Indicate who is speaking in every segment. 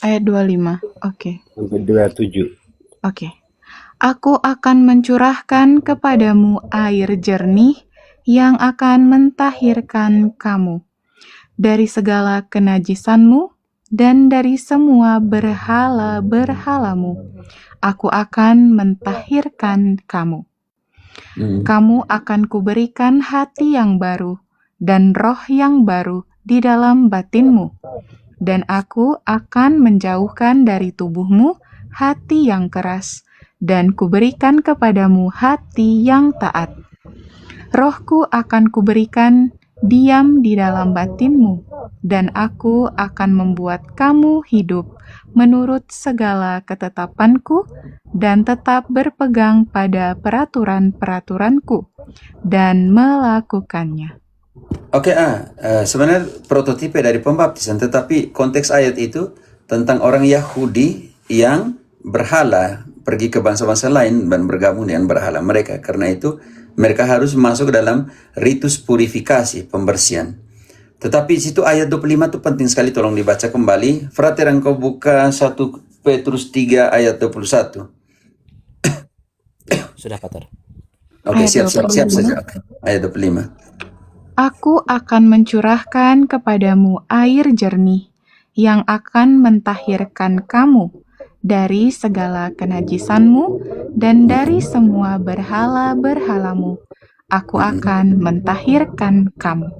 Speaker 1: Ayat 25. Oke.
Speaker 2: Sampai 27.
Speaker 1: Oke. Aku akan mencurahkan kepadamu air jernih yang akan mentahirkan kamu dari segala kenajisanmu dan dari semua berhala-berhalamu. Aku akan mentahirkan kamu. Kamu akan kuberikan hati yang baru dan roh yang baru di dalam batinmu. Dan aku akan menjauhkan dari tubuhmu hati yang keras, dan kuberikan kepadamu hati yang taat. Rohku akan kuberikan diam di dalam batinmu, dan aku akan membuat kamu hidup menurut segala ketetapanku, dan tetap berpegang pada peraturan-peraturanku, dan melakukannya.
Speaker 3: Oke, sebenarnya prototipe dari pembaptisan, tetapi konteks ayat itu tentang orang Yahudi yang berhala pergi ke bangsa-bangsa lain dan bergabung dengan berhala mereka. Karena itu mereka harus masuk dalam ritus purifikasi, pembersihan. Tetapi situ ayat 25 itu penting sekali, tolong dibaca kembali. Frater, engkau buka 1 Petrus 3 ayat 21.
Speaker 4: Sudah, Pater.
Speaker 3: Oke,
Speaker 1: Ayat
Speaker 3: siap
Speaker 1: 25.
Speaker 3: saja. Ayat 25.
Speaker 1: Aku akan mencurahkan kepadamu air jernih yang akan mentahirkan kamu dari segala kenajisanmu dan dari semua berhala-berhalamu. Aku akan mentahirkan kamu.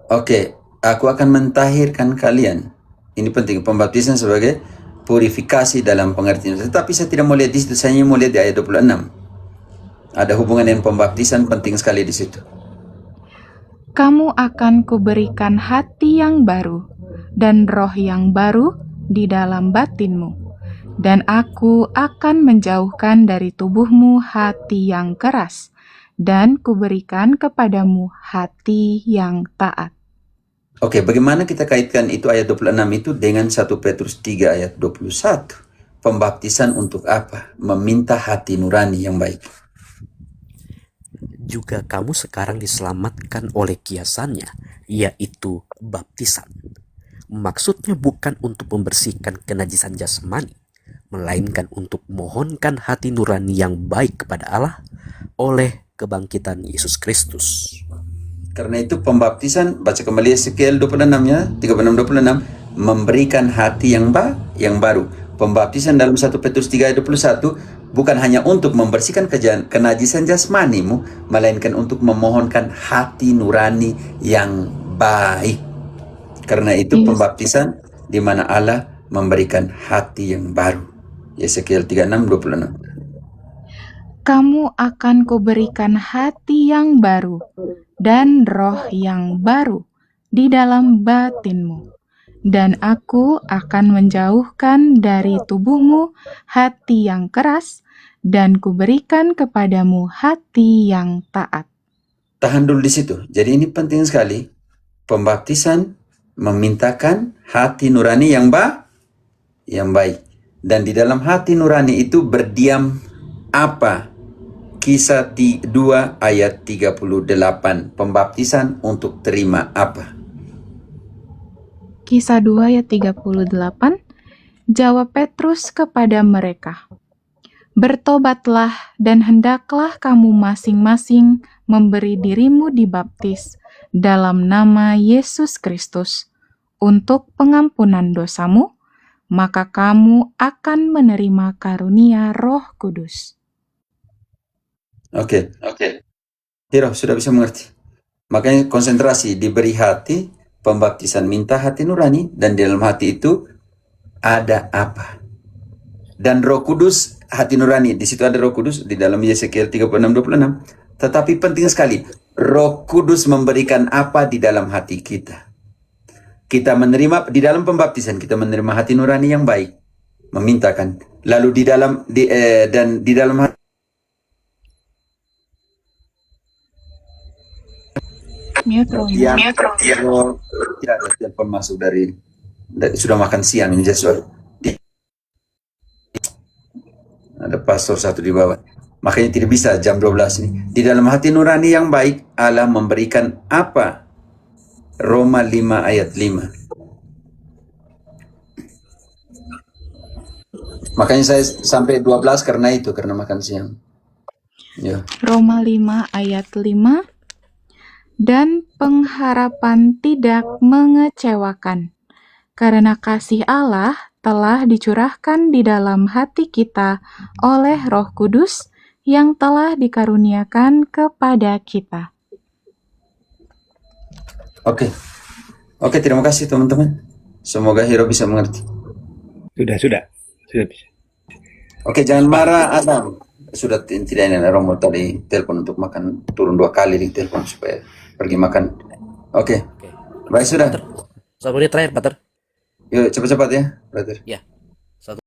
Speaker 3: Oke, aku akan mentahirkan kalian. Ini penting, pembaptisan sebagai purifikasi dalam pengertian. Tetapi saya tidak mau lihat di situ, saya hanya mau lihat di ayat 26. Ada hubungan dengan pembaptisan, penting sekali di situ.
Speaker 1: Kamu akan kuberikan hati yang baru dan roh yang baru di dalam batinmu. Dan aku akan menjauhkan dari tubuhmu hati yang keras, dan kuberikan kepadamu hati yang taat.
Speaker 3: Oke, bagaimana kita kaitkan itu ayat 26 itu dengan 1 Petrus 3 ayat 21? Pembaptisan untuk apa? Meminta hati nurani yang baik.
Speaker 4: Juga kamu sekarang diselamatkan oleh kiasannya, yaitu baptisan. Maksudnya bukan untuk membersihkan kenajisan jasmani, melainkan untuk mohonkan hati nurani yang baik kepada Allah oleh kebangkitan Yesus Kristus.
Speaker 3: Karena itu pembaptisan, baca kembali Yeskiel 26-nya, 36-26, memberikan hati yang baru. Pembaptisan dalam 1 Petrus 3 ayat 21 bukan hanya untuk membersihkan kenajisan jasmanimu, melainkan untuk memohonkan hati nurani yang baik. Karena itu pembaptisan di mana Allah memberikan hati yang baru. Yeskiel 36-26.
Speaker 1: Kamu akan kuberikan hati yang baru dan roh yang baru di dalam batinmu. Dan aku akan menjauhkan dari tubuhmu hati yang keras, dan kuberikan kepadamu hati yang taat.
Speaker 3: Tahan dulu di situ. Jadi ini penting sekali. Pembaptisan memintakan hati nurani yang baik. Dan di dalam hati nurani itu berdiam apa? Kisah 2 ayat 38. Pembaptisan untuk terima apa?
Speaker 1: Kisah 2 ayat 38, jawab Petrus kepada mereka, bertobatlah dan hendaklah kamu masing-masing memberi dirimu dibaptis dalam nama Yesus Kristus untuk pengampunan dosamu, maka kamu akan menerima karunia Roh Kudus.
Speaker 3: Oke. Hiro, sudah bisa mengerti. Makanya konsentrasi, diberi hati, pembaptisan minta hati nurani, dan di dalam hati itu ada apa? Dan Roh Kudus, hati nurani, di situ ada Roh Kudus di dalam Yeskiel 36-26. Tetapi penting sekali, Roh Kudus memberikan apa di dalam hati kita? Kita menerima di dalam pembaptisan, kita menerima hati nurani yang baik, memintakan. Lalu di dalam hati tidak ada telepon masuk dari sudah makan siang ini Joshua. Ada pastor satu di bawah. Makanya tidak bisa jam 12 ini. Di dalam hati nurani yang baik, Allah memberikan apa? Roma 5 ayat 5. Makanya saya sampai 12 karena itu, karena makan siang. Ya.
Speaker 1: Roma 5 ayat 5. Dan pengharapan tidak mengecewakan, karena kasih Allah telah dicurahkan di dalam hati kita oleh Roh Kudus yang telah dikaruniakan kepada kita.
Speaker 3: Oke. Oke, terima kasih teman-teman. Semoga Hiro bisa mengerti.
Speaker 2: Sudah bisa.
Speaker 3: Oke, jangan marah Adam. Sudah tidak ini Romo tadi telepon untuk makan, turun 2 kali di telepon supaya pergi makan. Oke.
Speaker 4: Oke.
Speaker 3: Baik sudah.
Speaker 4: Pater, 1 menit terakhir, Pater.
Speaker 3: Yuk cepat-cepat ya, brother.
Speaker 4: Ya.